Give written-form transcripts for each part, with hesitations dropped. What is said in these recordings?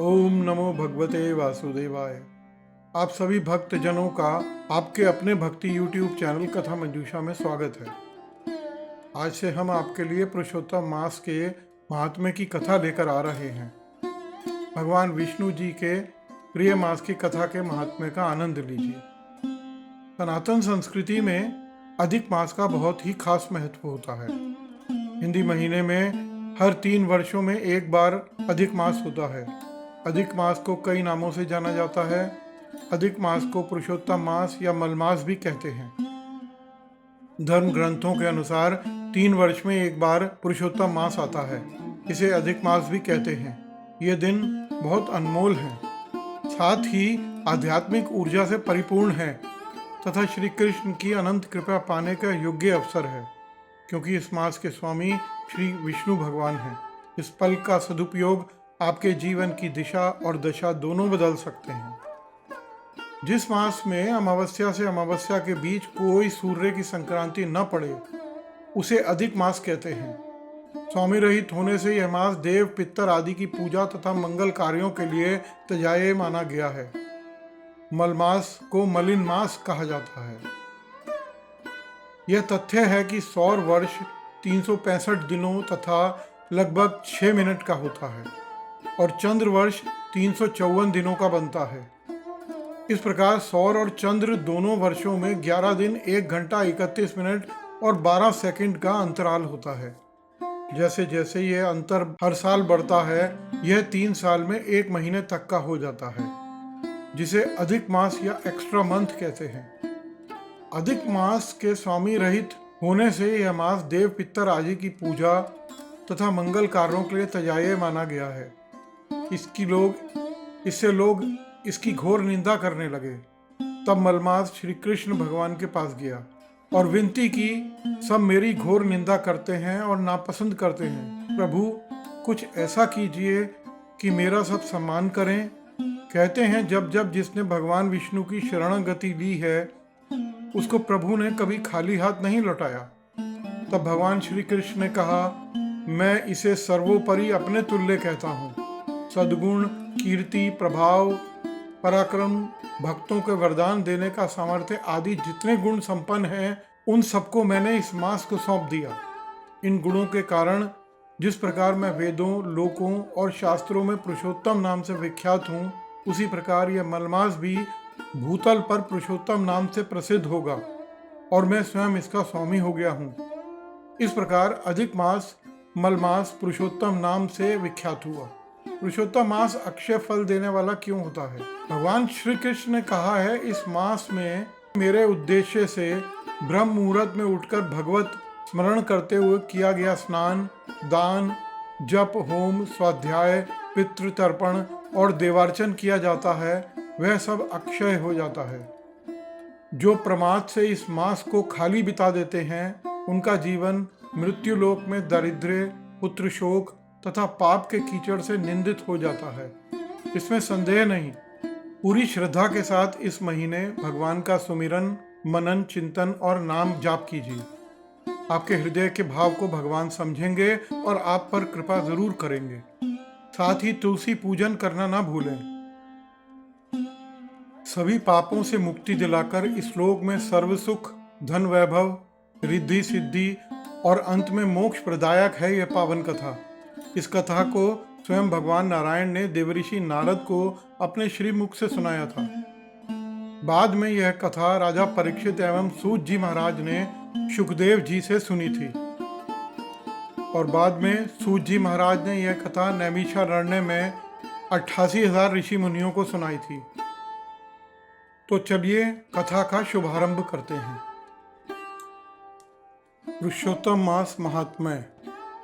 ओम नमो भगवते वासुदेवाय। आप सभी भक्त जनों का आपके अपने भक्ति YouTube चैनल कथा मंजूषा में स्वागत है। आज से हम आपके लिए पुरुषोत्तम मास के महात्म्य की कथा लेकर आ रहे हैं। भगवान विष्णु जी के प्रिय मास की कथा के महात्म्य का आनंद लीजिए। सनातन संस्कृति में अधिक मास का बहुत ही खास महत्व होता है। हिंदी महीने में हर 3 वर्षों में एक बार अधिक मास होता है। अधिक मास को कई नामों से जाना जाता है। अधिक मास को पुरुषोत्तम मास या मलमास भी कहते हैं। धर्म ग्रंथों के अनुसार 3 वर्ष में एक बार पुरुषोत्तम मास आता है। इसे अधिक मास भी कहते हैं। ये दिन बहुत अनमोल हैं, साथ ही आध्यात्मिक ऊर्जा से परिपूर्ण है तथा श्री कृष्ण की अनंत कृपा पाने का योग्य अवसर है, क्योंकि इस मास के स्वामी श्री विष्णु भगवान हैं। इस पल का सदुपयोग आपके जीवन की दिशा और दशा दोनों बदल सकते हैं। जिस मास में अमावस्या से अमावस्या के बीच कोई सूर्य की संक्रांति न पड़े, उसे अधिक मास कहते हैं। स्वामी रहित होने से यह मास देव पितर आदि की पूजा तथा मंगल कार्यों के लिए तजाये माना गया है। मलमास को मलिन मास कहा जाता है। यह तथ्य है कि सौर वर्ष 365 दिनों तथा लगभग 6 मिनट का होता है और चंद्र वर्ष 354 दिनों का बनता है। इस प्रकार सौर और चंद्र दोनों वर्षों में 11 दिन 1 घंटा 31 मिनट और 12 सेकंड का अंतराल होता है। जैसे जैसे यह अंतर हर साल बढ़ता है, यह 3 साल में 1 महीने तक का हो जाता है, जिसे अधिक मास या एक्स्ट्रा मंथ कहते हैं। अधिक मास के स्वामी रहित होने से यह मास देव पितर आदि की पूजा तथा मंगल कार्यों के लिए तजाये माना गया है। इससे लोग इसकी घोर निंदा करने लगे। तब मलमास श्री कृष्ण भगवान के पास गया और विनती की, सब मेरी घोर निंदा करते हैं और नापसंद करते हैं। प्रभु, कुछ ऐसा कीजिए कि मेरा सब सम्मान करें। कहते हैं जब जब जिसने भगवान विष्णु की शरणागति ली है, उसको प्रभु ने कभी खाली हाथ नहीं लौटाया। तब भगवान श्री कृष्ण ने कहा, मैं इसे सर्वोपरि अपने तुल्य कहता हूँ। सद्गुण, कीर्ति, प्रभाव, पराक्रम, भक्तों के वरदान देने का सामर्थ्य आदि जितने गुण संपन्न हैं, उन सबको मैंने इस मास को सौंप दिया। इन गुणों के कारण जिस प्रकार मैं वेदों, लोकों और शास्त्रों में पुरुषोत्तम नाम से विख्यात हूँ, उसी प्रकार यह मलमास भी भूतल पर पुरुषोत्तम नाम से प्रसिद्ध होगा और मैं स्वयं इसका स्वामी हो गया हूँ। इस प्रकार अधिक मास मलमास पुरुषोत्तम नाम से विख्यात हुआ। पुरुषोत्तम मास अक्षय फल देने वाला क्यों होता है? भगवान श्री कृष्ण ने कहा है, इस मास में मेरे उद्देश्य से ब्रह्म मुहूर्त में उठकर भगवत स्मरण करते हुए किया गया स्नान, दान, जप, होम, स्वाध्याय, पितृतर्पण और देवार्चन किया जाता है, वह सब अक्षय हो जाता है। जो प्रमाद से इस मास को खाली बिता देते हैं, उनका जीवन मृत्युलोक में दारिद्र्य, पुत्र शोक तथा पाप के कीचड़ से निंदित हो जाता है। इसमें संदेह नहीं। पूरी श्रद्धा के साथ इस महीने भगवान का सुमिरन, मनन, चिंतन और नाम जाप कीजिए। आपके हृदय के भाव को भगवान समझेंगे और आप पर कृपा जरूर करेंगे। साथ ही तुलसी पूजन करना ना भूलें। सभी पापों से मुक्ति दिलाकर इस लोक में सर्व सुख, धन, वैभव, रिद्धि, सिद्धि और अंत में मोक्ष प्रदायक है यह पावन कथा। इस कथा को स्वयं भगवान नारायण ने देवऋषि नारद को अपने श्री मुख से सुनाया था। बाद में यह कथा राजा परीक्षित एवं सूत जी महाराज ने सुखदेव जी से सुनी थी और बाद में सूत जी महाराज ने यह कथा नैमिषारण्य में 88,000 ऋषि मुनियों को सुनाई थी। तो चलिए कथा का शुभारंभ करते हैं। पुरुषोत्तम मास महात्म्य,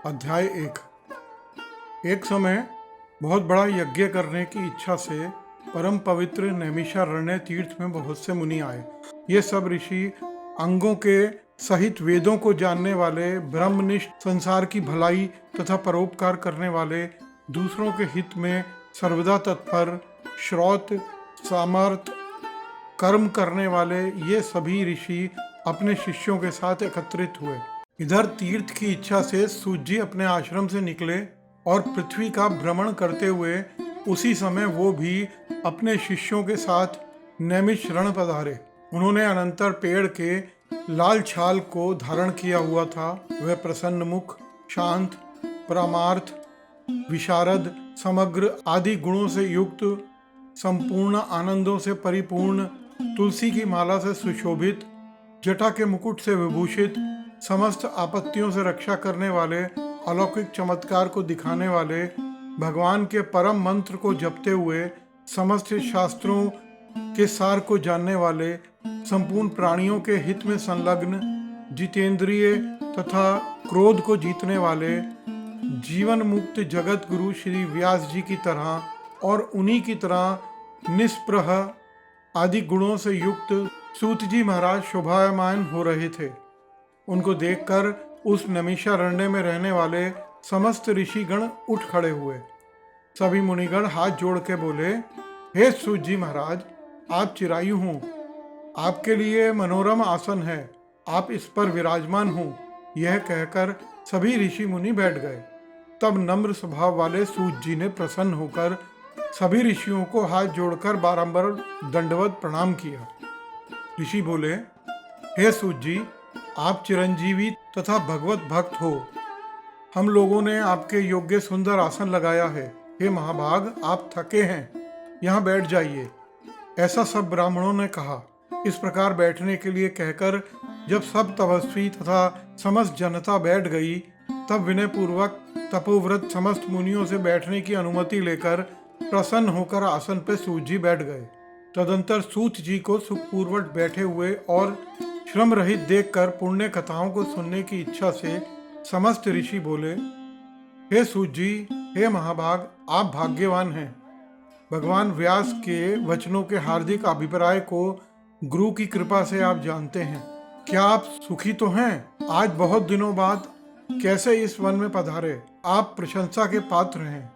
अध्याय 1। एक समय बहुत बड़ा यज्ञ करने की इच्छा से परम पवित्र नैमिषारण्य तीर्थ में बहुत से मुनि आए। ये सब ऋषि अंगों के सहित वेदों को जानने वाले, ब्रह्मनिष्ठ, संसार की भलाई तथा परोपकार करने वाले, दूसरों के हित में सर्वदा तत्पर, श्रौत, सामर्थ, कर्म करने वाले ये सभी ऋषि अपने शिष्यों के साथ एकत्रित हुए। इधर तीर्थ की इच्छा से सूत जी अपने आश्रम से निकले और पृथ्वी का भ्रमण करते हुए उसी समय वो भी अपने शिष्यों के साथ नैमिषारण्य पधारे। उन्होंने अनंतर पेड़ के लाल छाल को धारण किया हुआ था। वह प्रसन्न मुख, शांत, परमार्थ, विशारद, समग्र आदि गुणों से युक्त, संपूर्ण आनंदों से परिपूर्ण, तुलसी की माला से सुशोभित, जटा के मुकुट से विभूषित, समस्त आपत्तियों से रक्षा करने वाले, अलौकिक चमत्कार को दिखाने वाले, भगवान के परम मंत्र को जपते हुए समस्त शास्त्रों के सार को जानने वाले, संपूर्ण प्राणियों के हित में संलग्न, जितेंद्रिय तथा क्रोध को जीतने वाले, जीवन मुक्त जगत गुरु श्री व्यास जी की तरह और उन्हीं की तरह निष्प्रह आदि गुणों से युक्त सूत जी महाराज शोभायमान हो रहे थे। उनको देखकर उस नैमिषारण्य में रहने वाले समस्त ऋषिगण उठ खड़े हुए। सभी मुनिगण हाथ जोड़ के बोले, हे सूत जी महाराज, आप चिरायु हों, आपके लिए मनोरम आसन है, आप इस पर विराजमान हों। यह कहकर सभी ऋषि मुनि बैठ गए। तब नम्र स्वभाव वाले सूत जी ने प्रसन्न होकर सभी ऋषियों को हाथ जोड़कर बारंबार दंडवत प्रणाम किया। ऋषि बोले, हे सूत जी, आप चिरंजीवी तथा भगवत भक्त हो। हम लोगों ने आपके योग्य सुंदर आसन लगाया है। हे महाभाग, आप थके हैं, यहाँ बैठ जाइए। ऐसा सब ब्राह्मणों ने कहा। इस प्रकार बैठने के लिए कहकर जब सब तपस्वी तथा समस्त जनता बैठ गई, तब विनय पूर्वक तपोव्रत समस्त मुनियों से बैठने की अनुमति लेकर प्रसन्न होकर आसन पर सूत जी बैठ गए। तदंतर सूत जी को सुखपूर्वक बैठे हुए और श्रम रहित देखकर पुण्य कथाओं को सुनने की इच्छा से समस्त ऋषि बोले, हे सूत जी, हे महाभाग, आप भाग्यवान हैं। भगवान व्यास के वचनों के हार्दिक अभिप्राय को गुरु की कृपा से आप जानते हैं। क्या आप सुखी तो हैं? आज बहुत दिनों बाद कैसे इस वन में पधारे? आप प्रशंसा के पात्र हैं।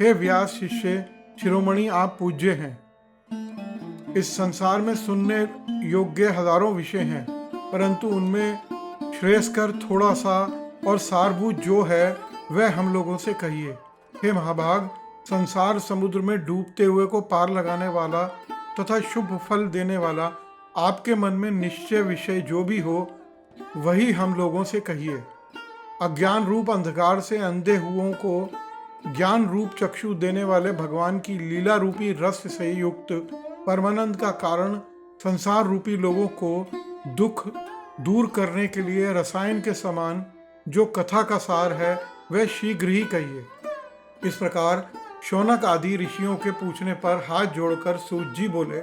हे व्यास शिष्य शिरोमणि, आप पूज्य हैं। इस संसार में सुनने योग्य हजारों विषय हैं, परंतु उनमें श्रेयस्कर थोड़ा सा और सारभूत जो है वह हम लोगों से कहिए। हे महाभाग, संसार समुद्र में डूबते हुए को पार लगाने वाला तथा शुभ फल देने वाला आपके मन में निश्चय विषय जो भी हो वही हम लोगों से कहिए। अज्ञान रूप अंधकार से अंधे हुओं को ज्ञान रूप चक्षु देने वाले भगवान की लीला रूपी रस से युक्त परमानंद का कारण संसार रूपी लोगों को दुख दूर करने के लिए रसायन के समान जो कथा का सार है वह शीघ्र ही कहिए। इस प्रकार शौनक आदि ऋषियों के पूछने पर हाथ जोड़कर सूत जी बोले,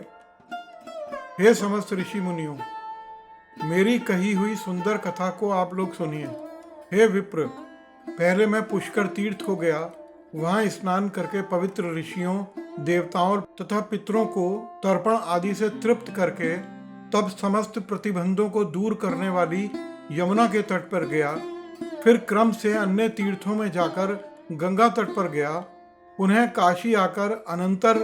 हे समस्त ऋषि मुनियों, मेरी कही हुई सुंदर कथा को आप लोग सुनिए। हे विप्र, पहले मैं पुष्कर तीर्थ को गया। वहां स्नान करके पवित्र ऋषियों, देवताओं तथा पितरों को तर्पण आदि से तृप्त करके तब समस्त प्रतिबंधों को दूर करने वाली यमुना के तट पर गया। फिर क्रम से अन्य तीर्थों में जाकर गंगा तट पर गया। पुनः काशी आकर अनंतर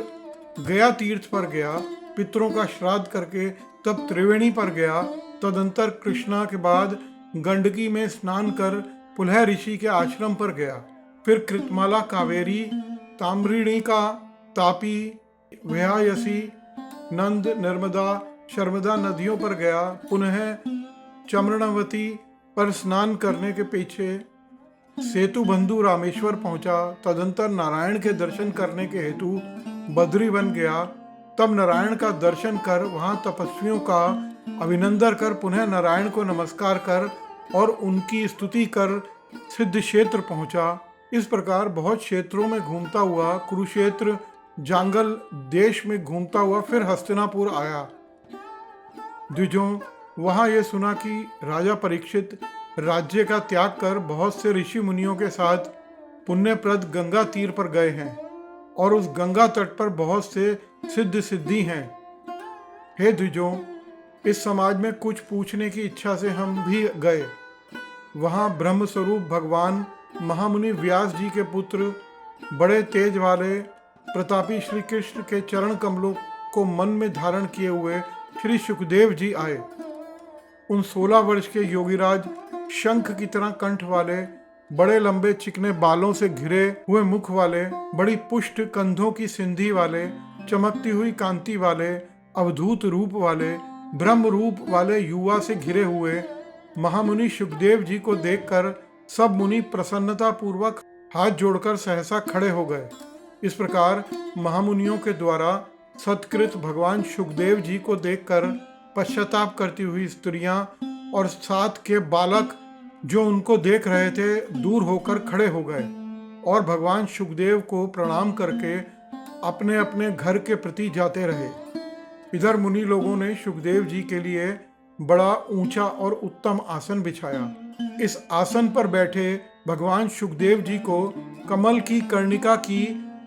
गया तीर्थ पर गया। पितरों का श्राद्ध करके तब त्रिवेणी पर गया। तदंतर कृष्णा के बाद गंडकी में स्नान कर पुलह ऋषि के आश्रम पर गया। फिर कृतमाला, कावेरी, ताम्रिणिका, तापी, व्यायसी, नंद, नर्मदा, शर्मदा नदियों पर गया। पुनः चम्रणवती पर स्नान करने के पीछे सेतु बंधु रामेश्वर पहुंचा। तदंतर नारायण के दर्शन करने के हेतु बद्री बन गया। तब नारायण का दर्शन कर वहां तपस्वियों का अभिनंदन कर पुनः नारायण को नमस्कार कर और उनकी स्तुति कर सिद्ध क्षेत्र पहुंचा। इस प्रकार बहुत क्षेत्रों में घूमता हुआ कुरुक्षेत्र जांगल देश में घूमता हुआ फिर हस्तिनापुर आया। द्विजों, वहां ये सुना कि राजा परीक्षित राज्य का त्याग कर बहुत से ऋषि मुनियों के साथ पुण्यप्रद गंगा तीर पर गए हैं और उस गंगा तट पर बहुत से सिद्ध सिद्धि हैं। हे द्विजों, इस समाज में कुछ पूछने की इच्छा से हम भी गए। वहां ब्रह्म स्वरूप भगवान महामुनि व्यास जी के पुत्र, बड़े तेज वाले प्रतापी श्री कृष्ण के चरण कमलों को मन में धारण किए हुए श्री सुखदेव जी आए। उन 16 वर्ष के योगीराज शंख की तरह कंठ वाले बड़े लंबे चिकने बालों से घिरे हुए मुख वाले, बड़ी पुष्ट कंधों की सिंधी वाले, चमकती हुई कांति वाले, अवधूत रूप वाले, ब्रह्म रूप वाले युवा से घिरे हुए महामुनि सुखदेव जी को देखकर सब मुनि प्रसन्नता पूर्वक हाथ जोड़कर सहसा खड़े हो गए। इस प्रकार महामुनियों के द्वारा सत्कृत भगवान सुखदेव जी को देखकर पश्चाताप करती हुई स्त्रियां और साथ के बालक जो उनको देख रहे थे दूर होकर खड़े हो गए और भगवान सुखदेव को प्रणाम करके अपने अपने घर के प्रति जाते रहे। इधर मुनि लोगों ने सुखदेव जी के लिए बड़ा ऊंचा और उत्तम आसन बिछाया। इस आसन पर बैठे भगवान सुखदेव जी को कमल की कर्णिका की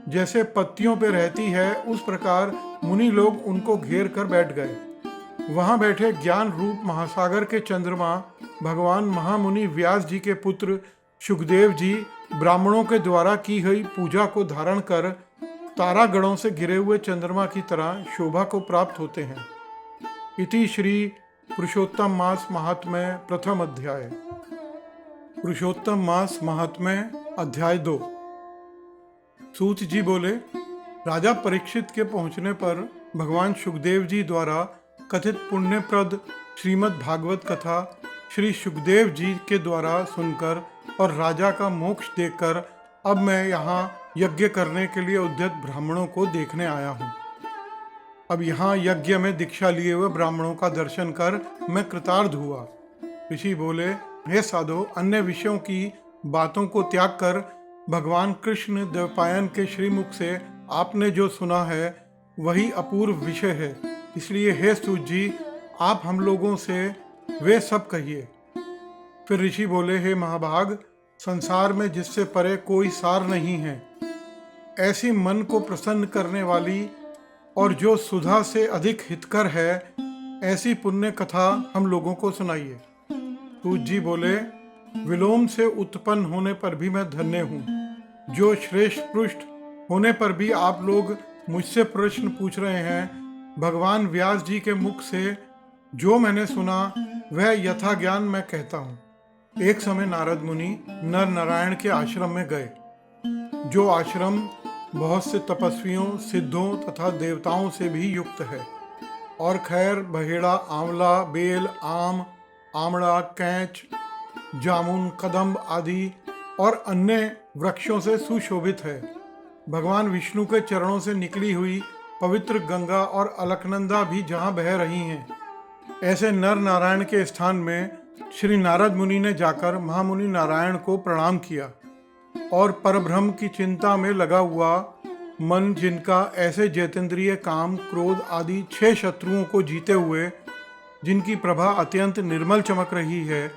जैसे पत्तियों पर रहती है उस प्रकार मुनि लोग उनको घेर कर बैठ गए। वहां बैठे ज्ञान रूप महासागर के चंद्रमा भगवान महामुनि व्यास जी के पुत्र सुखदेव जी ब्राह्मणों के द्वारा की गई पूजा को धारण कर तारागणों से घिरे हुए चंद्रमा की तरह शोभा को प्राप्त होते हैं। इति श्री पुरुषोत्तम मास महात्म्य प्रथम अध्याय। पुरुषोत्तम मास महात्म्य अध्याय 2। सूत जी बोले, राजा परीक्षित के पहुंचने पर भगवान सुखदेव जी द्वारा कथित पुण्यप्रद श्रीमद् भागवत कथा श्री सुखदेव जी के द्वारा सुनकर और राजा का मोक्ष देखकर अब मैं यहाँ यज्ञ करने के लिए उद्यत ब्राह्मणों को देखने आया हूँ। अब यहाँ यज्ञ में दीक्षा लिए हुए ब्राह्मणों का दर्शन कर मैं कृतार्थ हुआ। ऋषि बोले, हे साधो, अन्य विषयों की बातों को त्याग कर भगवान कृष्ण द्वैपायन के श्रीमुख से आपने जो सुना है वही अपूर्व विषय है। इसलिए हे सूत जी, आप हम लोगों से वे सब कहिए। फिर ऋषि बोले, हे महाभाग, संसार में जिससे परे कोई सार नहीं है, ऐसी मन को प्रसन्न करने वाली और जो सुधा से अधिक हितकर है, ऐसी पुण्य कथा हम लोगों को सुनाइए। सूत जी बोले, विलोम से उत्पन्न होने पर भी मैं धन्य हूँ। जो श्रेष्ठ पृष्ठ होने पर भी आप लोग मुझसे प्रश्न पूछ रहे हैं, भगवान व्यास जी के मुख से जो मैंने सुना वह यथा ज्ञान मैं कहता हूँ। एक समय नारद मुनि नर नारायण के आश्रम में गए, जो आश्रम बहुत से तपस्वियों, सिद्धों तथा देवताओं से भी युक्त है और खैर, बहेड़ा, आंवला, बेल, आम, आमड़ा, कैंच, जामुन, कदम्ब आदि और अन्य वृक्षों से सुशोभित है। भगवान विष्णु के चरणों से निकली हुई पवित्र गंगा और अलकनंदा भी जहाँ बह रही हैं, ऐसे नर नारायण के स्थान में श्री नारद मुनि ने जाकर महामुनि नारायण को प्रणाम किया और परब्रह्म की चिंता में लगा हुआ मन, जिनका ऐसे जैतेंद्रिय काम, क्रोध आदि 6 शत्रुओं को जीते हुए जिनकी प्रभा अत्यंत निर्मल चमक रही है,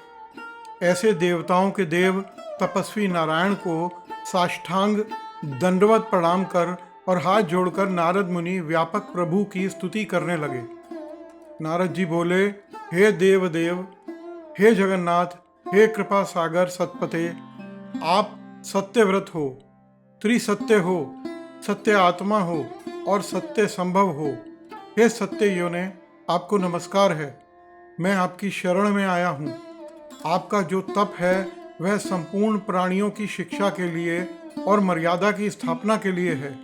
ऐसे देवताओं के देव तपस्वी नारायण को साष्टांग दंडवत प्रणाम कर और हाथ जोड़कर नारद मुनि व्यापक प्रभु की स्तुति करने लगे। नारद जी बोले, हे देव देव, हे जगन्नाथ, हे कृपा सागर सतपते, आप सत्यव्रत हो, त्रिसत्य हो, सत्य आत्मा हो और सत्य संभव हो। हे सत्य योने, आपको नमस्कार है। मैं आपकी शरण में आया हूँ। आपका जो तप है वह संपूर्ण प्राणियों की शिक्षा के लिए और मर्यादा की स्थापना के लिए है।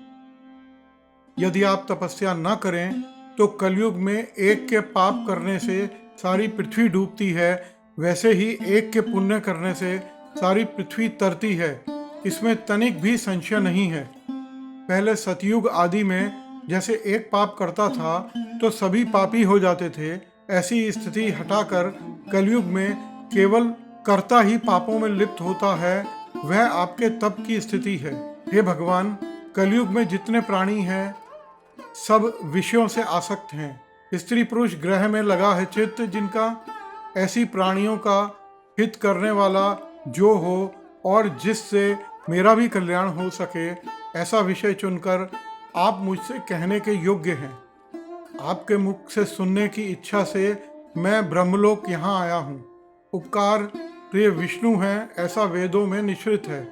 यदि आप तपस्या न करें तो कलयुग में एक के पाप करने से सारी पृथ्वी डूबती है, वैसे ही एक के पुण्य करने से सारी पृथ्वी तरती है। इसमें तनिक भी संशय नहीं है। पहले सतयुग आदि में जैसे एक पाप करता था तो सभी पापी हो जाते थे, ऐसी स्थिति हटाकर कलयुग में केवल कर्ता ही पापों में लिप्त होता है। वह आपके तप की स्थिति है। हे भगवान, कलयुग में जितने प्राणी हैं सब विषयों से आसक्त हैं। स्त्री पुरुष ग्रह में लगा है चित्त जिनका, ऐसी प्राणियों का हित करने वाला जो हो और जिससे मेरा भी कल्याण हो सके, ऐसा विषय चुनकर आप मुझसे कहने के योग्य हैं। आपके मुख से सुनने की इच्छा से मैं ब्रह्मलोक यहाँ आया हूँ। उपकार प्रिय विष्णु हैं, ऐसा वेदों में निश्चित है।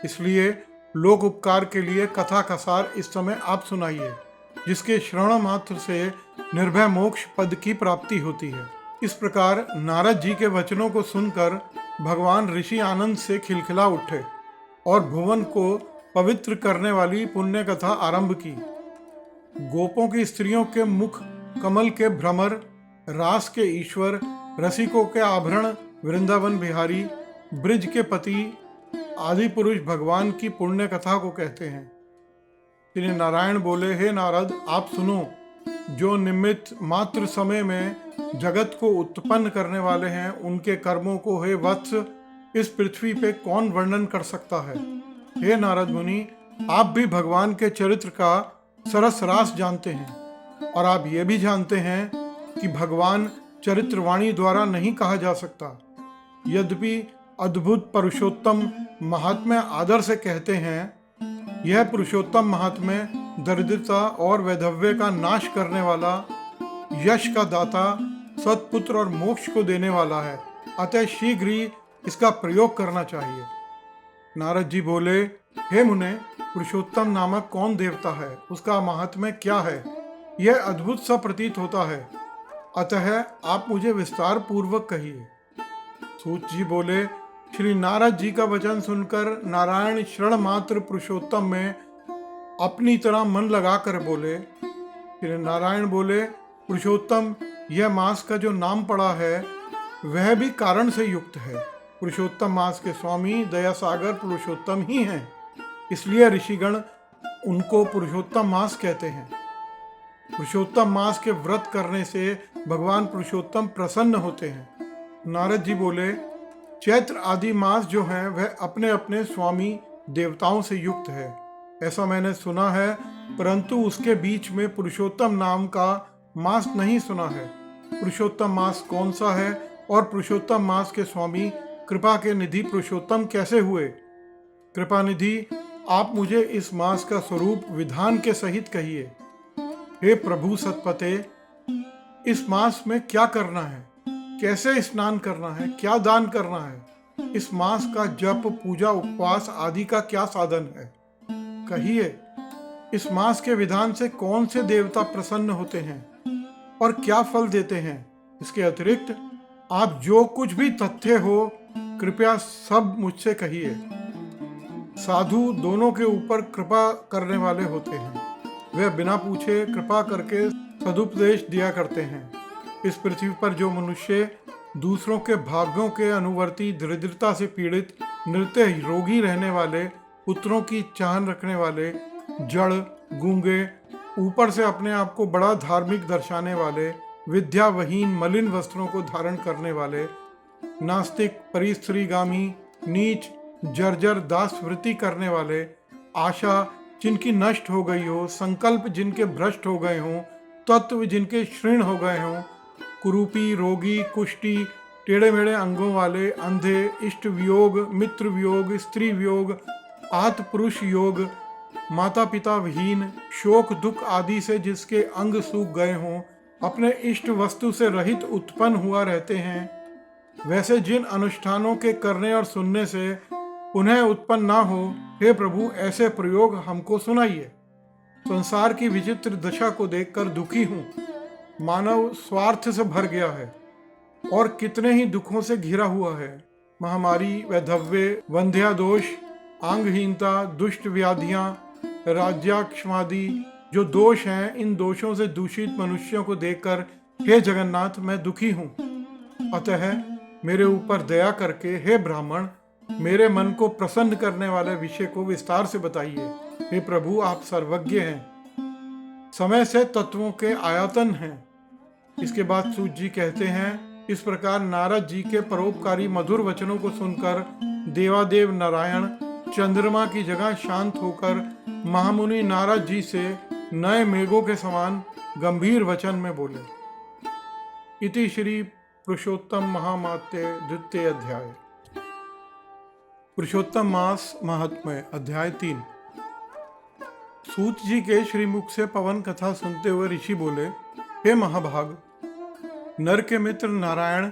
इसलिए लोक उपकार के लिए कथा का सार इस समय आप सुनाइए, जिसके श्रवण मात्र से निर्भय मोक्ष पद की प्राप्ति होती है। इस प्रकार नारद जी के वचनों को सुनकर भगवान ऋषि आनंद से खिलखिला उठे और भुवन को पवित्र करने वाली पुण्य कथा आरंभ की। गोपों की स्त्रियों के मुख कमल के भ्रमर, रास के ईश्वर, रसिकों के आभरण वृंदावन बिहारी, ब्रिज के पति आदि पुरुष भगवान की पुण्य कथा को कहते हैं। श्री नारायण बोले, हे नारद, आप सुनो। जो निमित्त मात्र समय में जगत को उत्पन्न करने वाले हैं, उनके कर्मों को हे वत्स इस पृथ्वी पे कौन वर्णन कर सकता है। हे नारद मुनि, आप भी भगवान के चरित्र का सरस रास जानते हैं और आप ये भी जानते हैं कि भगवान चरित्रवाणी द्वारा नहीं कहा जा सकता। यद्यपि अद्भुत पुरुषोत्तम महात्म्य आदर से कहते हैं, यह पुरुषोत्तम महात्म्य दरिद्रता और वैधव्य का नाश करने वाला, यश का दाता, सत्पुत्र और मोक्ष को देने वाला है। अतः शीघ्र ही इसका प्रयोग करना चाहिए। नारद जी बोले, हे मुने, पुरुषोत्तम नामक कौन देवता है, उसका महात्म्य क्या है, यह अद्भुत सा प्रतीत होता है। अतः आप मुझे विस्तार पूर्वक कहिए। सूत जी बोले, श्री नारद जी का वचन सुनकर नारायण शरण मात्र पुरुषोत्तम में अपनी तरह मन लगाकर बोले। श्री नारायण बोले, पुरुषोत्तम, यह मास का जो नाम पड़ा है वह भी कारण से युक्त है। पुरुषोत्तम मास के स्वामी दया सागर पुरुषोत्तम ही हैं, इसलिए ऋषिगण उनको पुरुषोत्तम मास कहते हैं। पुरुषोत्तम मास के व्रत करने से भगवान पुरुषोत्तम प्रसन्न होते हैं। नारद जी बोले, चैत्र आदि मास जो हैं वह अपने अपने स्वामी देवताओं से युक्त है, ऐसा मैंने सुना है, परंतु उसके बीच में पुरुषोत्तम नाम का मास नहीं सुना है। पुरुषोत्तम मास कौन सा है और पुरुषोत्तम मास के स्वामी कृपा के निधि पुरुषोत्तम कैसे हुए? कृपा निधि, आप मुझे इस मास का स्वरूप विधान के सहित कहिए। हे प्रभु सतपते, इस मास में क्या करना है, कैसे स्नान करना है, क्या दान करना है, इस मास का जप, पूजा, उपवास आदि का क्या साधन है, कहिए। इस मास के विधान से कौन से देवता प्रसन्न होते हैं और क्या फल देते हैं। इसके अतिरिक्त आप जो कुछ भी तथ्य हो कृपया सब मुझसे कहिए। साधु दोनों के ऊपर कृपा करने वाले होते हैं, वे बिना पूछे कृपा करके सदुपदेश दिया करते हैं। इस पृथ्वी पर जो मनुष्य दूसरों के भाग्यों के अनुवर्ती, दरिद्रता से पीड़ित, नित्य रोगी रहने वाले, पुत्रों की चाहन रखने वाले, जड़, गूंगे, ऊपर से अपने आप को बड़ा धार्मिक दर्शाने वाले, विद्यावहीन, मलिन वस्त्रों को धारण करने वाले, नास्तिक, परिस्त्रीगामी, नीच, जर्जर दासवृत्ति करने वाले, आशा जिनकी नष्ट हो गई हो, संकल्प जिनके भ्रष्ट हो गए हों, तत्व जिनके क्षीण हो गए हों, कुरूपी, रोगी, कुष्ठी, टेढ़े मेढ़े अंगों वाले, अंधे, इष्ट वियोग, मित्र वियोग, स्त्री वियोग, आत पुरुष योग, माता पिता विहीन, शोक दुख आदि से जिसके अंग सूख गए हों, अपने इष्ट वस्तु से रहित उत्पन्न हुआ रहते हैं, वैसे जिन अनुष्ठानों के करने और सुनने से पुनः उत्पन्न ना हो, हे प्रभु ऐसे प्रयोग हमको सुनाइए। संसार की विचित्र दशा को देखकर दुखी हूँ। मानव स्वार्थ से भर गया है और कितने ही दुखों से घिरा हुआ है। महामारी, वैधव्य, वंध्यादोष, आंगहीनता, दुष्ट व्याधियां, राज्याक्षमादि जो दोष हैं, इन दोषों से दूषित मनुष्यों को देखकर हे जगन्नाथ मैं दुखी हूँ। अतः मेरे ऊपर दया करके हे ब्राह्मण मेरे मन को प्रसन्न करने वाले विषय को विस्तार से बताइए। हे प्रभु आप सर्वज्ञ हैं, समय से तत्वों के आयतन हैं। इसके बाद सूत जी कहते हैं, इस प्रकार नारद जी के परोपकारी मधुर वचनों को सुनकर देवादेव नारायण चंद्रमा की जगह शांत होकर महामुनि नारद जी से नए मेघों के समान गंभीर वचन में बोले। इति श्री पुरुषोत्तम महामात्य द्वितीय अध्याय। पुरुषोत्तम मास महात्म्य अध्याय 3। सूत जी के श्रीमुख से पवन कथा सुनते हुए ऋषि बोले, हे महाभाग, नर के मित्र नारायण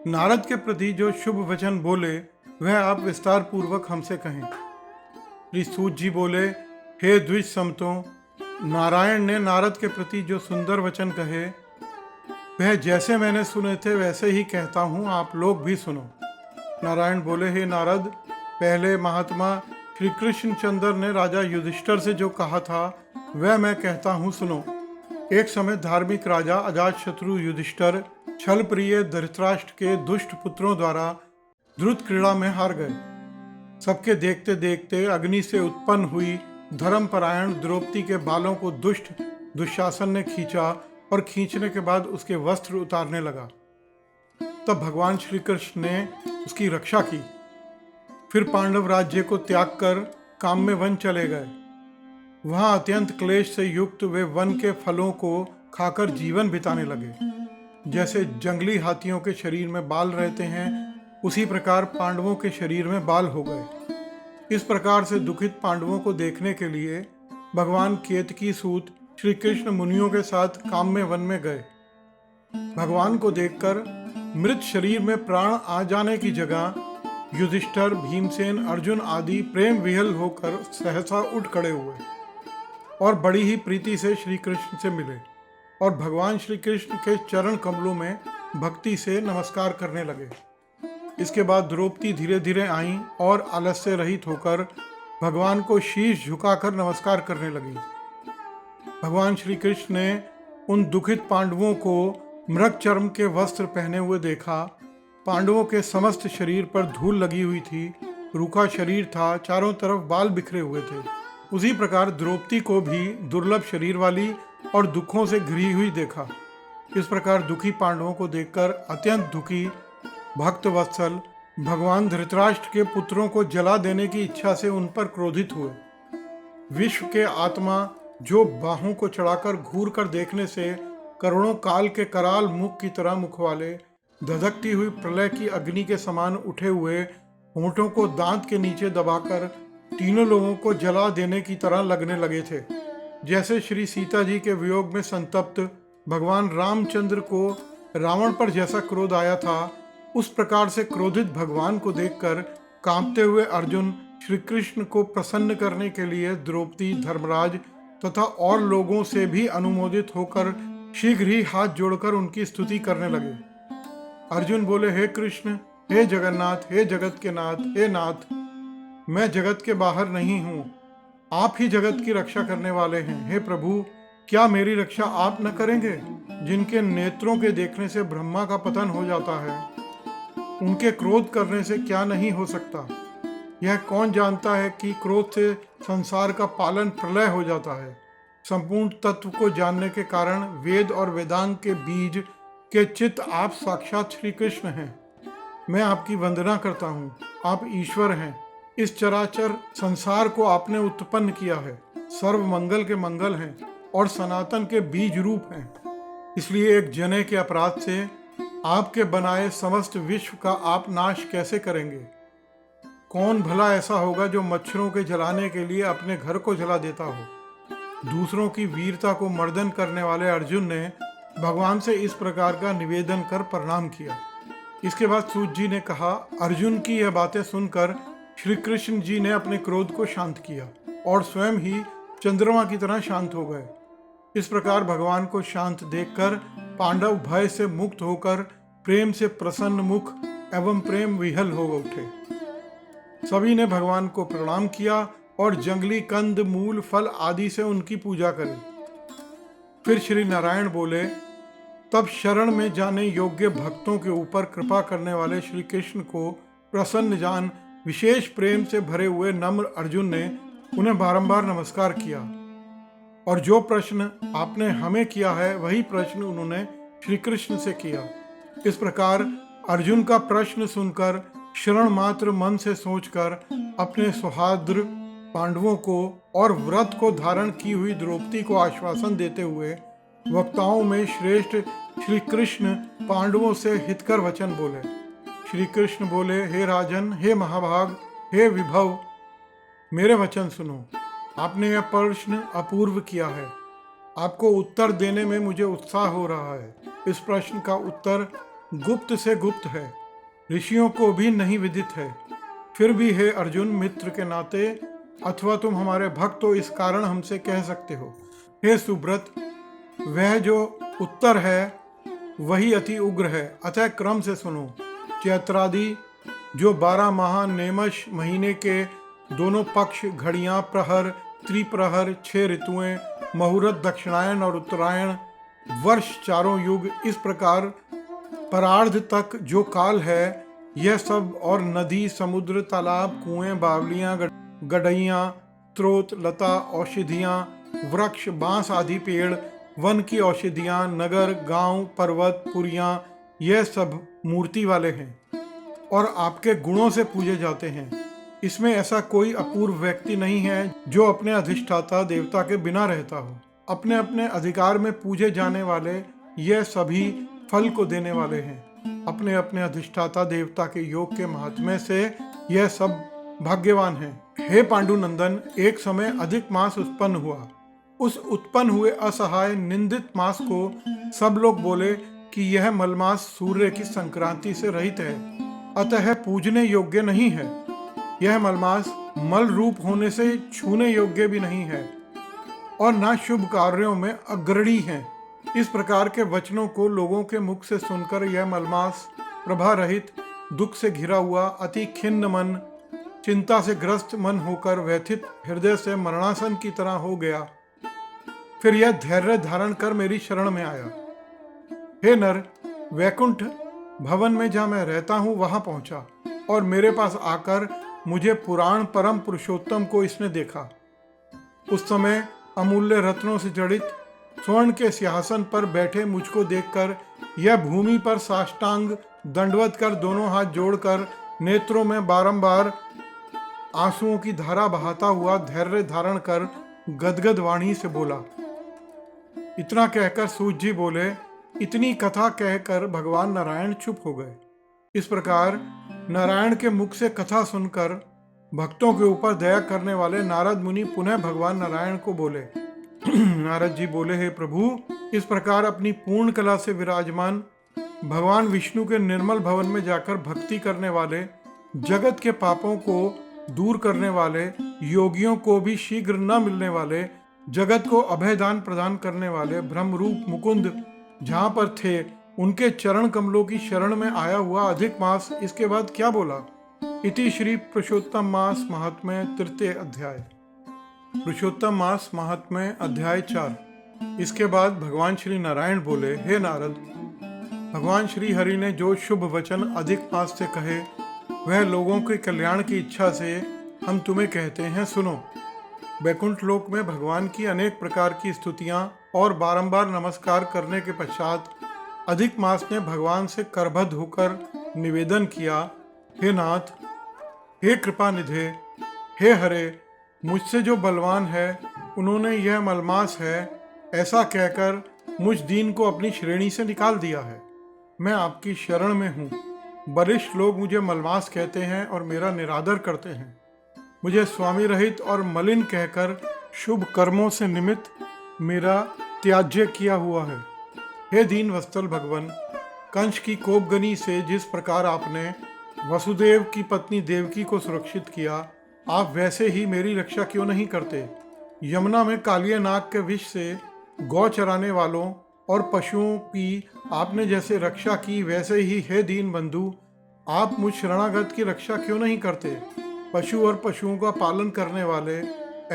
नारद के प्रति जो शुभ वचन बोले वह आप विस्तार पूर्वक हमसे कहें। श्री सूत जी बोले, हे द्विज समतों, नारायण ने नारद के प्रति जो सुंदर वचन कहे वह जैसे मैंने सुने थे वैसे ही कहता हूँ, आप लोग भी सुनो। नारायण बोले, हे नारद, पहले महात्मा श्री कृष्णचंद्र ने राजा युधिष्ठिर से जो कहा था वह मैं कहता हूँ, सुनो। एक समय धार्मिक राजा अजातशत्रु युधिष्ठिर छल प्रिय धृतराष्ट्र के दुष्ट पुत्रों द्वारा द्रुत क्रीड़ा में हार गए। सबके देखते देखते अग्नि से उत्पन्न हुई धर्मपरायण द्रौपदी के बालों को दुष्ट दुशासन ने खींचा और खींचने के बाद उसके वस्त्र उतारने लगा। तब भगवान श्री कृष्ण ने उसकी रक्षा की। फिर पांडव राज्य को त्याग कर काम्य वन चले गए। वहां अत्यंत क्लेश से युक्त वे वन के फलों को खाकर जीवन बिताने लगे। जैसे जंगली हाथियों के शरीर में बाल रहते हैं, उसी प्रकार पांडवों के शरीर में बाल हो गए। इस प्रकार से दुखित पांडवों को देखने के लिए भगवान केतकी सूत श्री कृष्ण मुनियों के साथ काम्य वन में गए। भगवान को देखकर मृत शरीर में प्राण आ जाने की जगह युधिष्ठिर, भीमसेन, अर्जुन आदि प्रेम विह्वल होकर सहसा उठ खड़े हुए और बड़ी ही प्रीति से श्री कृष्ण से मिले और भगवान श्री कृष्ण के चरण कमलों में भक्ति से नमस्कार करने लगे। इसके बाद द्रौपदी धीरे धीरे आईं और आलस्य रहित होकर भगवान को शीश झुकाकर नमस्कार करने लगी। भगवान श्री कृष्ण ने उन दुखित पांडवों को मृग चर्म के वस्त्र पहने हुए देखा। पांडवों के समस्त शरीर पर धूल लगी हुई थी, रूखा शरीर था, चारों तरफ बाल बिखरे हुए थे। उसी प्रकार द्रौपदी को भी दुर्लभ शरीर वाली और दुखों से घिरी हुई देखा। इस प्रकार दुखी पांडवों को देखकर अत्यंत दुखी भक्त वत्सल भगवान धृतराष्ट्र के पुत्रों को जला देने की इच्छा से उन पर क्रोधित हुए। विश्व के आत्मा जो बाहों को चढ़ाकर घूर कर देखने से करोड़ों काल के कराल मुख की तरह मुख वाले, धधकती हुई प्रलय की अग्नि के समान उठे हुए होंठों को दांत के नीचे दबाकर तीनों लोगों को जला देने की तरह लगने लगे थे। जैसे श्री सीता जी के वियोग में संतप्त भगवान रामचंद्र को रावण पर जैसा क्रोध आया था, उस प्रकार से क्रोधित भगवान को देखकर कांपते हुए अर्जुन श्री कृष्ण को प्रसन्न करने के लिए द्रौपदी, धर्मराज तथा और लोगों से भी अनुमोदित होकर शीघ्र ही हाथ जोड़कर उनकी स्तुति करने लगे। अर्जुन बोले, हे कृष्ण, हे जगन्नाथ, हे जगत के नाथ, हे नाथ, मैं जगत के बाहर नहीं हूँ, आप ही जगत की रक्षा करने वाले हैं। हे प्रभु, क्या मेरी रक्षा आप न करेंगे? जिनके नेत्रों के देखने से ब्रह्मा का पतन हो जाता है, उनके क्रोध करने से क्या नहीं हो सकता? यह कौन जानता है कि क्रोध से संसार का पालन प्रलय हो जाता है। संपूर्ण तत्व को जानने के कारण वेद और वेदांग के बीज के चित्त आप साक्षात श्री कृष्ण हैं। मैं आपकी वंदना करता हूँ। आप ईश्वर हैं। इस चराचर संसार को आपने उत्पन्न किया है। सर्व मंगल के मंगल हैं और सनातन के बीज रूप हैं। इसलिए एक जने के अपराध से आपके बनाए समस्त विश्व का आप नाश कैसे करेंगे? कौन भला ऐसा होगा जो मच्छरों के जलाने के लिए अपने घर को जला देता हो? दूसरों की वीरता को मर्दन करने वाले अर्जुन ने भगवान से इस प्रकार का निवेदन कर प्रणाम किया। इसके बाद सूत जी ने कहा, अर्जुन की यह बातें सुनकर श्री कृष्ण जी ने अपने क्रोध को शांत किया और स्वयं ही चंद्रमा की तरह शांत हो गए। इस प्रकार भगवान को शांत देखकर पांडव भय से मुक्त होकर प्रेम से प्रसन्न मुख एवं प्रेम विह्वल हो उठे। सभी ने भगवान को प्रणाम किया और जंगली कंद, मूल, फल आदि से उनकी पूजा करी। फिर श्री नारायण बोले, तब शरण में जाने योग्य भक्तों के ऊपर कृपा करने वाले श्री कृष्ण को प्रसन्न जान विशेष प्रेम से भरे हुए नम्र अर्जुन ने उन्हें बारंबार नमस्कार किया और जो प्रश्न आपने हमें किया है वही प्रश्न उन्होंने श्री कृष्ण से किया। इस प्रकार अर्जुन का प्रश्न सुनकर क्षण मात्र मन से सोचकर अपने सुहाद्र पांडवों को और व्रत को धारण की हुई द्रौपदी को आश्वासन देते हुए वक्ताओं में श्रेष्ठ श्री कृष्ण पांडवों से हितकर वचन बोले। श्री कृष्ण बोले, हे राजन, हे महाभाग, हे विभव, मेरे वचन सुनो। आपने यह प्रश्न अपूर्व किया है। आपको उत्तर देने में मुझे उत्साह हो रहा है। इस प्रश्न का उत्तर गुप्त से गुप्त है, ऋषियों को भी नहीं विदित है। फिर भी हे अर्जुन, मित्र के नाते अथवा तुम हमारे भक्त हो इस कारण हमसे कह सकते हो। हे सुब्रत, वह जो उत्तर है वही अति उग्र है, अतः क्रम से सुनो। चैत्रादि जो 12 माह नेमश महीने के दोनों पक्ष, घड़ियां, प्रहर, त्रिप्रहर, 6 ऋतुएं, मुहूर्त, दक्षिणायन और उत्तरायण, वर्ष, चारों युग, इस प्रकार परार्ध तक जो काल है, यह सब और नदी, समुद्र, तालाब, कुएं, बावलियां, गडहियां, स्रोत, लता, औषधियां, वृक्ष, बांस आदि पेड़, वन की औषधियां, नगर, गांव, पर्वत, पुरियां, यह सब मूर्ति वाले हैं और आपके गुणों से पूजे जाते हैं। इसमें ऐसा कोई अपूर्व व्यक्ति नहीं है जो अपने अधिष्ठाता देवता के बिना रहता हो। अपने अपने अधिकार में पूजे जाने वाले यह सभी फल को देने वाले हैं। अपने अपने अधिष्ठाता देवता के योग के महात्म्य से यह सब भाग्यवान हैं। हे पांडुनंदन, एक समय अधिक मास उत्पन्न हुआ। उस उत्पन्न हुए असहाय निंदित मास को सब लोग बोले कि यह मलमास सूर्य की संक्रांति से रहित है, अतः पूजने योग्य नहीं है। यह मलमास मल रूप होने से छूने योग्य भी नहीं है और ना शुभ कार्यों में अग्रणी है। इस प्रकार के वचनों को लोगों के मुख से सुनकर यह मलमास प्रभा रहित, दुख से घिरा हुआ, अति खिन्न मन, चिंता से ग्रस्त मन होकर व्यथित हृदय से मरणासन की तरह हो गया। फिर यह धैर्य धारण कर मेरी शरण में आया। हे नर, वैकुंठ भवन में जहाँ मैं रहता हूँ वहाँ पहुँचा और मेरे पास आकर मुझे पुराण परम पुरुषोत्तम को इसने देखा। उस समय अमूल्य रत्नों से जड़ित स्वर्ण के सिंहासन पर बैठे मुझको देखकर यह भूमि पर साष्टांग दंडवत कर दोनों हाथ जोड़कर नेत्रों में बारंबार आंसुओं की धारा बहाता हुआ धैर्य धारण कर गदगद वाणी से बोला। इतना कहकर सूत जी बोले। इतनी कथा कहकर भगवान नारायण चुप हो गए। इस प्रकार नारायण के मुख से कथा सुनकर भक्तों के ऊपर दया करने वाले नारद मुनि पुनः भगवान नारायण को बोले। नारद जी बोले, हे प्रभु, इस प्रकार अपनी पूर्ण कला से विराजमान भगवान विष्णु के निर्मल भवन में जाकर भक्ति करने वाले, जगत के पापों को दूर करने वाले, योगियों को भी शीघ्र न मिलने वाले, जगत को अभयदान प्रदान करने वाले ब्रह्मरूप मुकुंद जहाँ पर थे, उनके चरण कमलों की शरण में आया हुआ अधिक मास इसके बाद क्या बोला। इति श्री पुरुषोत्तम मास महात्म्य तृतीय अध्याय। पुरुषोत्तम मास महात्म्य अध्याय 4। इसके बाद भगवान श्री नारायण बोले, हे नारद, भगवान श्री हरि ने जो शुभ वचन अधिक मास से कहे वह लोगों के कल्याण की इच्छा से हम तुम्हें कहते हैं, सुनो। वैकुंठ लोक में भगवान की अनेक प्रकार की स्तुतियां और बारंबार नमस्कार करने के पश्चात अधिक मास ने भगवान से करबद्ध होकर निवेदन किया, हे नाथ, हे कृपा निधे, हे हरे, मुझसे जो बलवान है उन्होंने यह मलमास है ऐसा कहकर मुझ दीन को अपनी श्रेणी से निकाल दिया है। मैं आपकी शरण में हूँ। वरिष्ठ लोग मुझे मलमास कहते हैं और मेरा निरादर करते हैं। मुझे स्वामी रहित और मलिन कहकर शुभ कर्मों से निमित्त मेरा त्याज्य किया हुआ है। हे दीन वत्सल भगवन, कंस की कोपगनी से जिस प्रकार आपने वसुदेव की पत्नी देवकी को सुरक्षित किया, आप वैसे ही मेरी रक्षा क्यों नहीं करते। यमुना में कालिया नाग के विष से गौ चराने वालों और पशुओं की आपने जैसे रक्षा की, वैसे ही हे दीन बंधु, आप मुझ शरणागत की रक्षा क्यों नहीं करते। पशु और पशुओं का पालन करने वाले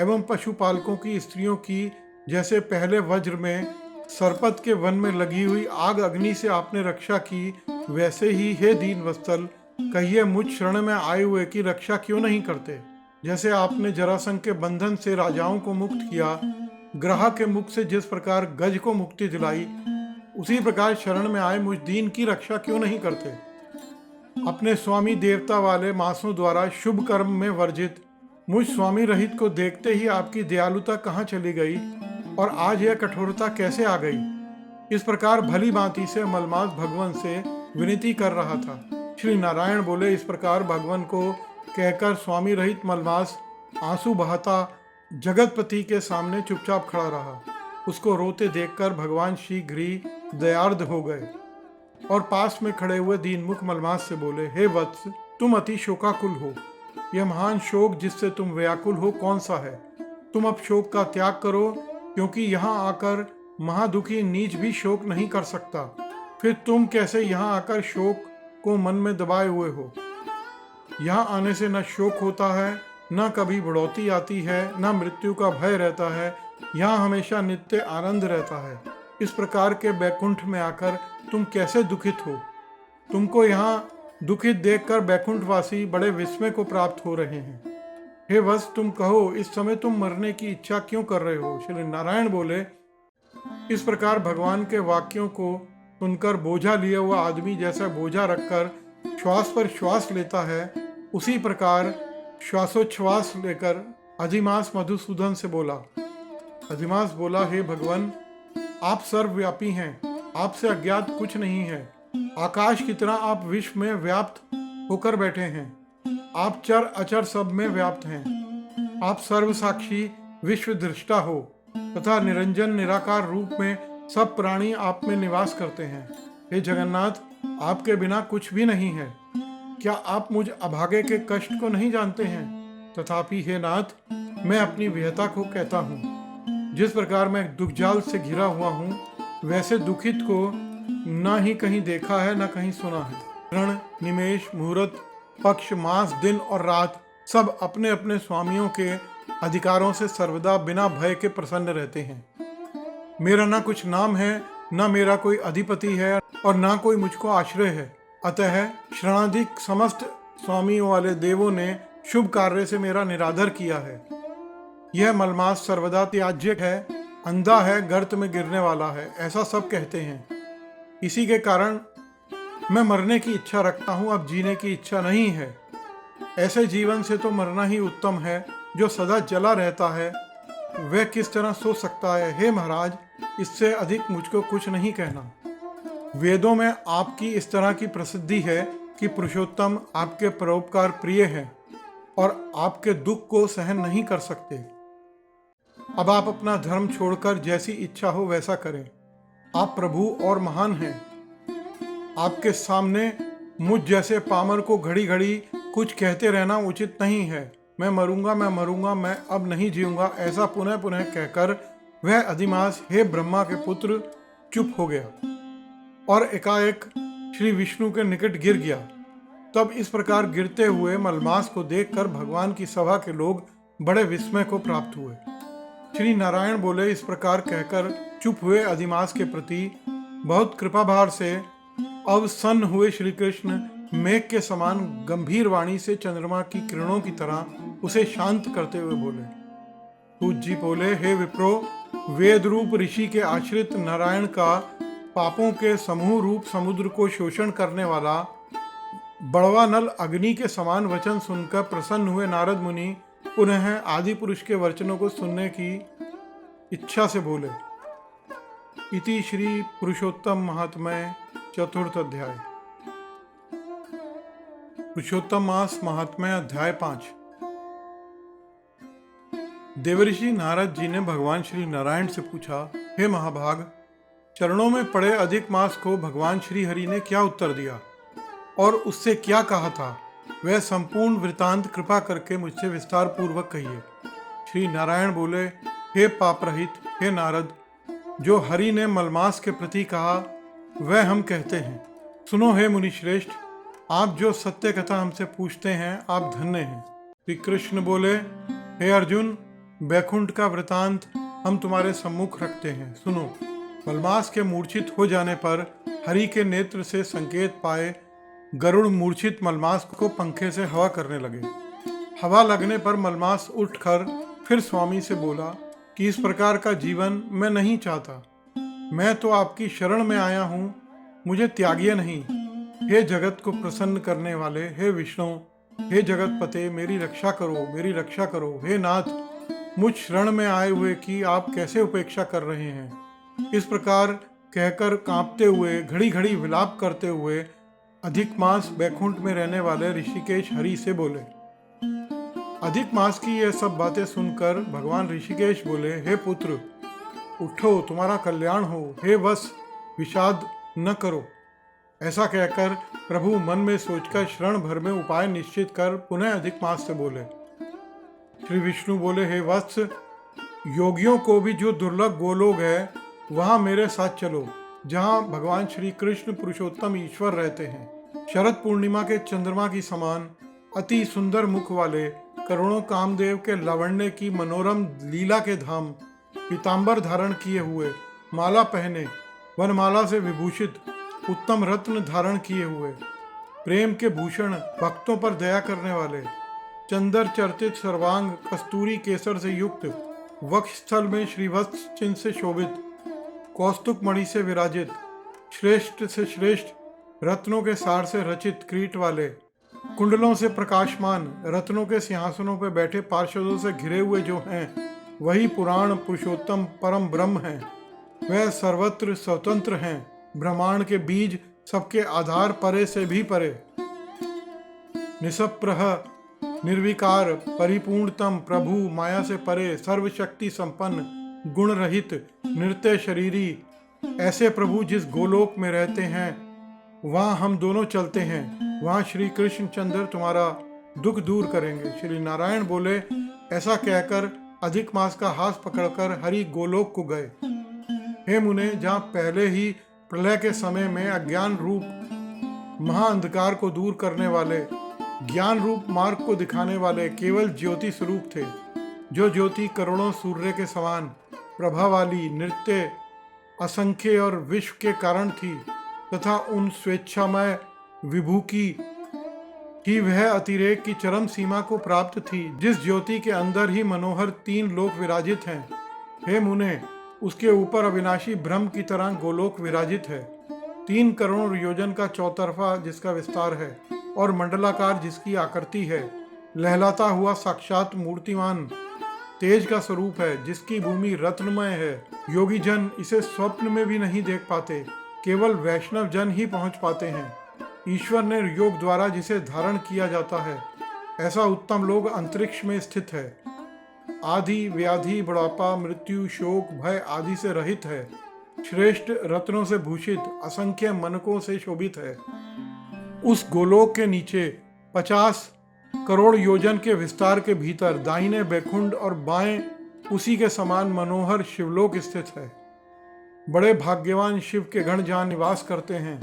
एवं पशुपालकों की स्त्रियों की जैसे पहले वज्र में सरपत के वन में लगी हुई आग अग्नि से आपने रक्षा की, वैसे ही हे दीन वत्सल, कहिए मुझ शरण में आए हुए की रक्षा क्यों नहीं करते। जैसे आपने जरासंध के बंधन से राजाओं को मुक्त किया, ग्रह के मुख से जिस प्रकार गज को मुक्ति दिलाई, उसी प्रकार शरण में आए मुझ दीन की रक्षा क्यों नहीं करते। अपने स्वामी देवता वाले मासों द्वारा शुभ कर्म में वर्जित मुझ स्वामी रहित को देखते ही आपकी दयालुता कहाँ चली गई और आज यह कठोरता कैसे आ गई। इस प्रकार भली भांति से मलमास भगवान से विनती कर रहा था। श्री नारायण बोले। इस प्रकार भगवान को कहकर स्वामी रहित मलमास आंसू बहाता जगतपति के सामने चुपचाप खड़ा रहा। उसको रोते देखकर भगवान शीघ्र ही दयार्द हो गए और पास में खड़े हुए दीनमुख मलमास से बोले, हे वत्स, तुम अति शोकाकुल हो। यह महान शोक जिससे तुम व्याकुल हो कौन सा है। तुम अब शोक का त्याग करो, क्योंकि यहाँ आकर महादुखी नीच भी शोक नहीं कर सकता। फिर तुम कैसे यहाँ आकर शोक को मन में दबाए हुए हो। यहाँ आने से न शोक होता है, न कभी बढ़ोतरी आती है, न मृत्यु का भय रहता है। यहाँ हमेशा नित्य आनंद रहता है। इस प्रकार के बैकुंठ में आकर तुम कैसे दुखित हो? तुमको यहाँ दुखित देखकर बैकुंठवासी बड़े विस्मय को प्राप्त हो रहे हैं। हे वत्स, तुम कहो, इस समय तुम मरने की इच्छा क्यों कर रहे हो? श्री नारायण बोले, इस प्रकार भगवान के वाक्यों को सुनकर बोझा लिया हुआ आदमी जैसा बोझा रखकर श्वास पर श्वास लेता है, उसी प्रकार श्वासोच्छ्वास लेकर अधिमास मधुसूदन से बोला। अधिमास बोला, हे भगवान, आप सर्वव्यापी हैं, आपसे अज्ञात कुछ नहीं है। आकाश की तरह आप विश्व में व्याप्त होकर बैठे हैं। आप चर अचर सब में व्याप्त हैं। आप सर्वसाक्षी विश्व दृष्टा हो तथा निरंजन निराकार रूप में सब प्राणी आप में निवास करते हैं। हे जगन्नाथ, आपके बिना कुछ भी नहीं है। क्या आप मुझ अभागे के कष्ट को नहीं जानते हैं? तथापि हे नाथ, मैं अपनी विहता को कहता हूँ। जिस प्रकार मैं दुखजाल से घिरा हुआ हूँ, वैसे दुखित को न ही कहीं देखा है न कहीं सुना है। क्षण, निमेष, मुहूर्त, पक्ष, मास, दिन और रात सब अपने अपने स्वामियों के अधिकारों से सर्वदा बिना भय के प्रसन्न रहते हैं। मेरा ना कुछ नाम है, ना मेरा कोई अधिपति है और ना कोई मुझको आश्रय है। अतः श्रणाधिक समस्त स्वामियों वाले देवों ने शुभ कार्य से मेरा निरादर किया है। यह मलमास सर्वदा त्याज्य है, अंधा है, गर्त में गिरने वाला है, ऐसा सब कहते हैं। इसी के कारण मैं मरने की इच्छा रखता हूँ, अब जीने की इच्छा नहीं है। ऐसे जीवन से तो मरना ही उत्तम है। जो सदा जला रहता है वह किस तरह सो सकता है? हे महाराज, इससे अधिक मुझको कुछ नहीं कहना। वेदों में आपकी इस तरह की प्रसिद्धि है कि पुरुषोत्तम आपके परोपकार प्रिय हैं और आपके दुख को सहन नहीं कर सकते। अब आप अपना धर्म छोड़कर जैसी इच्छा हो वैसा करें। आप प्रभु और महान हैं। आपके सामने मुझ जैसे पामर को घड़ी घड़ी कुछ कहते रहना उचित नहीं है। मैं मरूंगा, मैं मरूंगा, मैं अब नहीं जीऊंगा, ऐसा पुनः पुनः कहकर वह अधिमास, हे ब्रह्मा के पुत्र, चुप हो गया और एकाएक श्री विष्णु के निकट गिर गया। तब इस प्रकार गिरते हुए मलमास को देखकर भगवान की सभा के लोग बड़े विस्मय को प्राप्त हुए। श्री नारायण बोले, इस प्रकार कहकर चुप हुए अधिमास के प्रति बहुत कृपाभार से अवसन्न हुए श्री कृष्ण मेघ के समान गंभीर वाणी से चंद्रमा की किरणों की तरह उसे शांत करते हुए बोले। सूत जी बोले, हे विप्रो, वेद रूप ऋषि के आश्रित नारायण का पापों के समूह रूप समुद्र को शोषण करने वाला बड़वा नल अग्नि के समान वचन सुनकर प्रसन्न हुए नारद मुनि पुनः आदि पुरुष के वचनों को सुनने की इच्छा से बोले। इति श्री पुरुषोत्तम महात्म्य चतुर्थ अध्याय। पुरुषोत्तम मास महात्म्य अध्याय 5। देवर्षि नारद जी ने भगवान श्री नारायण से पूछा, हे महाभाग, चरणों में पड़े अधिक मास को भगवान श्री हरि ने क्या उत्तर दिया और उससे क्या कहा था? वह संपूर्ण वृतांत कृपा करके मुझसे विस्तार पूर्वक कहिए। श्री नारायण बोले, हे पाप रहित, हे नारद, जो हरि ने मलमास के प्रति कहा वह हम कहते हैं। सुनो हे मुनि श्रेष्ठ, आप जो सत्य कथा हमसे पूछते हैं, आप धन्य हैं। श्री कृष्ण बोले, हे अर्जुन, बैकुंठ का वृतांत हम तुम्हारे सम्मुख रखते हैं, सुनो। मलमास के मूर्छित हो जाने पर हरि के नेत्र से संकेत पाए गरुड़ मूर्छित मलमास को पंखे से हवा करने लगे। हवा लगने पर मलमास उठकर फिर स्वामी से बोला कि इस प्रकार का जीवन मैं नहीं चाहता। मैं तो आपकी शरण में आया हूँ, मुझे त्यागिए नहीं। हे जगत को प्रसन्न करने वाले, हे विष्णु, हे जगतपते, मेरी रक्षा करो, मेरी रक्षा करो। हे नाथ, मुझ शरण में आए हुए की आप कैसे उपेक्षा कर रहे हैं? इस प्रकार कहकर कांपते हुए, घड़ी घड़ी विलाप करते हुए अधिक मास बैकुंठ में रहने वाले ऋषिकेश हरि से बोले। अधिक मास की यह सब बातें सुनकर भगवान ऋषिकेश बोले, हे पुत्र, उठो, तुम्हारा कल्याण हो। हे वत्स, विषाद न करो। ऐसा कहकर प्रभु मन में सोचकर क्षण भर में उपाय निश्चित कर पुनः अधिक मास से बोले। श्री विष्णु बोले, हे वत्स, योगियों को भी जो दुर्लभ गोलोक है वहाँ मेरे साथ चलो, जहाँ भगवान श्री कृष्ण पुरुषोत्तम ईश्वर रहते हैं। शरद पूर्णिमा के चंद्रमा की समान अति सुंदर मुख वाले, करोड़ों कामदेव के लावण्य की मनोरम लीला के धाम, पीतांबर धारण किए हुए, माला पहने, वनमाला से विभूषित, उत्तम रत्न धारण किए हुए, प्रेम के भूषण, भक्तों पर दया करने वाले, चंदर चर्चित सर्वांग कस्तूरी केसर से युक्त, वक्षस्थल में श्रीवत्स चिन्ह से शोभित, कौस्तुक मणि से विराजित, श्रेष्ठ से श्रेष्ठ रत्नों के सार से रचित क्रीट वाले, कुंडलों से प्रकाशमान, रत्नों के सिंहासनों पर बैठे पार्षदों से घिरे हुए जो हैं, वही पुराण पुरुषोत्तम परम ब्रह्म हैं। वह सर्वत्र स्वतंत्र हैं, ब्रह्मांड के बीज, सबके आधार, परे से भी परे, निष्प्रह, निर्विकार, परिपूर्णतम प्रभु, माया से परे, सर्वशक्ति संपन्न, गुण रहित, नृत्य शरीरी, ऐसे प्रभु जिस गोलोक में रहते हैं वहाँ हम दोनों चलते हैं। वहाँ श्री कृष्ण चंद्र तुम्हारा दुख दूर करेंगे। श्री नारायण बोले। ऐसा कहकर अधिक मास का हाथ पकड़कर हरि गोलोक को गए। हे मुने, जहाँ पहले ही प्रलय के समय में अज्ञान रूप महाअंधकार को दूर करने वाले, ज्ञान रूप मार्ग को दिखाने वाले केवल ज्योति स्वरूप थे, जो ज्योति करोड़ों सूर्य के समान प्रभा वाली, नृत्य असंख्य और विश्व के कारण थी, तथा उन स्वेच्छामय विभू की ही वह अतिरेक की चरम सीमा को प्राप्त थी, जिस ज्योति के अंदर ही मनोहर 3 लोक विराजित हैं। हे मुने, उसके ऊपर अविनाशी ब्रह्म की तरह गोलोक विराजित है। 3 करोड़ योजन का चौतरफा जिसका विस्तार है और मंडलाकार जिसकी आकृति है, लहलाता हुआ साक्षात मूर्तिमान तेज का स्वरूप है, जिसकी भूमि रत्नमय है। योगी जन इसे स्वप्न में भी नहीं देख पाते, केवल वैष्णव जन ही पहुंच पाते हैं। ईश्वर ने योग द्वारा जिसे धारण किया जाता है, ऐसा उत्तम लोक अंतरिक्ष में स्थित है। आदि व्याधि, बुढ़ापा, मृत्यु, शोक, भय आदि से रहित है। श्रेष्ठ रत्नों से भूषित, असंख्य मनकों से शोभित है। उस गोलोक के नीचे 50 करोड़ योजन के विस्तार के भीतर दाहिने बैकुंठ और बाएं उसी के समान मनोहर शिवलोक स्थित है। बड़े भाग्यवान शिव के गण जहाँ निवास करते हैं।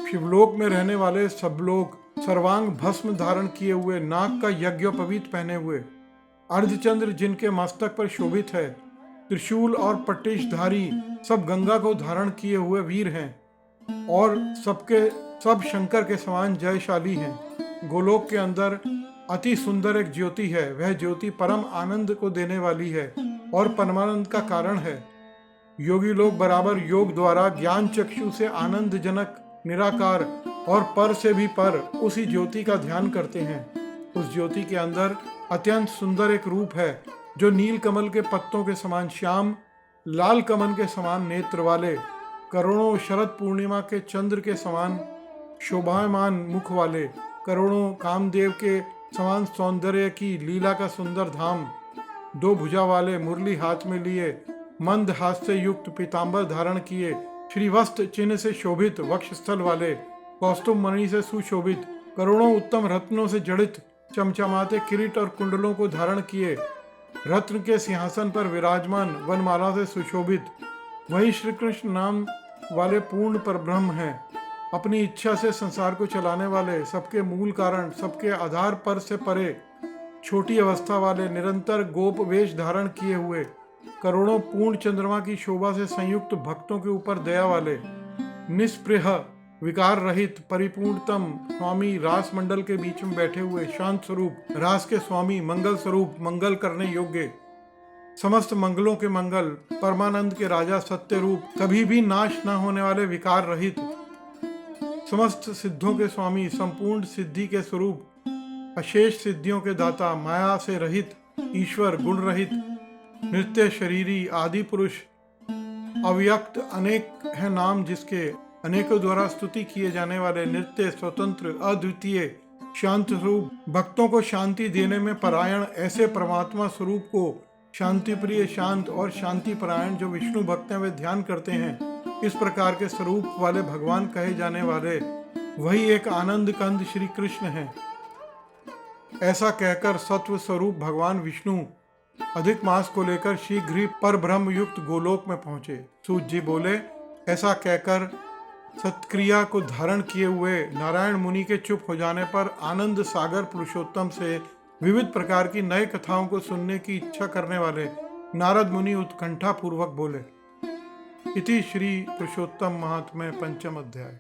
शिवलोक में रहने वाले सब लोग सर्वांग भस्म धारण किए हुए, नाक का यज्ञोपवीत पहने हुए, अर्धचंद्र जिनके मस्तक पर शोभित है, त्रिशूल और पट्टिशधारी, सब गंगा को धारण किए हुए वीर हैं और सबके सब शंकर के समान जयशाली हैं। गोलोक के अंदर अति सुंदर एक ज्योति है। वह ज्योति परम आनंद को देने वाली है और परमानंद का कारण है। योगी लोग बराबर योग द्वारा ज्ञान चक्षु से आनंद जनक, निराकार और पर से भी पर उसी ज्योति का ध्यान करते हैं। उस ज्योति के अंदर अत्यंत सुंदर एक रूप है, जो नील कमल के पत्तों के समान श्याम, लाल कमल के समान नेत्र वाले, करोड़ों शरद पूर्णिमा के चंद्र के समान शोभायमान मुख वाले, करोड़ों कामदेव के समान सौंदर्य की लीला का सुंदर धाम, 2 भुजा वाले, मुरली हाथ में लिए, मंद हाथ से युक्त, पीतांबर धारण किए, श्रीवस्त्र चिन्ह से शोभित, वक्षस्थल वाले, कौस्तुभ मणि से सुशोभित, करोड़ों उत्तम रत्नों से जड़ित, चमचमाते किरीट और कुंडलों को धारण किए, रत्न के सिंहासन पर विराजमान, वनमाला से सुशोभित, वही श्री कृष्ण नाम वाले पूर्ण परब्रह्म हैं। अपनी इच्छा से संसार को चलाने वाले, सबके मूल कारण, सबके आधार पर से परे, छोटी अवस्था वाले, निरंतर गोप वेश धारण किए हुए, करोड़ों पूर्ण चंद्रमा की शोभा से संयुक्त भक्तों के ऊपर दया वाले, निष्पृह, विकार रहित, परिपूर्णतम स्वामी, रास मंडल के बीच में बैठे हुए, शांत स्वरूप, रास के स्वामी, मंगल स्वरूप, मंगल करने योग्य, समस्त मंगलों के मंगल, परमानंद के राजा, सत्य रूप, कभी भी नाश न होने वाले, विकार रहित, समस्त सिद्धों के स्वामी, संपूर्ण सिद्धि के स्वरूप, अशेष सिद्धियों के दाता, माया से रहित, ईश्वर, गुण रहित, नित्य शरीरी, आदि पुरुष, अव्यक्त, अनेक है नाम जिसके, अनेकों द्वारा स्तुति किए जाने वाले, नित्य, स्वतंत्र, अद्वितीय, शांत स्वरूप, भक्तों को शांति देने में परायण, ऐसे परमात्मा स्वरूप को शांति प्रिय, शांत और शांति परायण जो विष्णु भक्त हैं वे ध्यान करते हैं। इस प्रकार के स्वरूप वाले भगवान कहे जाने वाले वही एक आनंद कंद श्री कृष्ण हैं। ऐसा कहकर सत्व स्वरूप भगवान विष्णु अधिक मास को लेकर शीघ्र ही पर ब्रह्म युक्त गोलोक में पहुंचे। सूत जी बोले। ऐसा कहकर सत्क्रिया को धारण किए हुए नारायण मुनि के चुप हो जाने पर आनंद सागर पुरुषोत्तम से विविध प्रकार की नए कथाओं को सुनने की इच्छा करने वाले नारद मुनि उत्कंठा पूर्वक बोले। इति श्री पुरुषोत्तम महात्म्य पंचम अध्याय।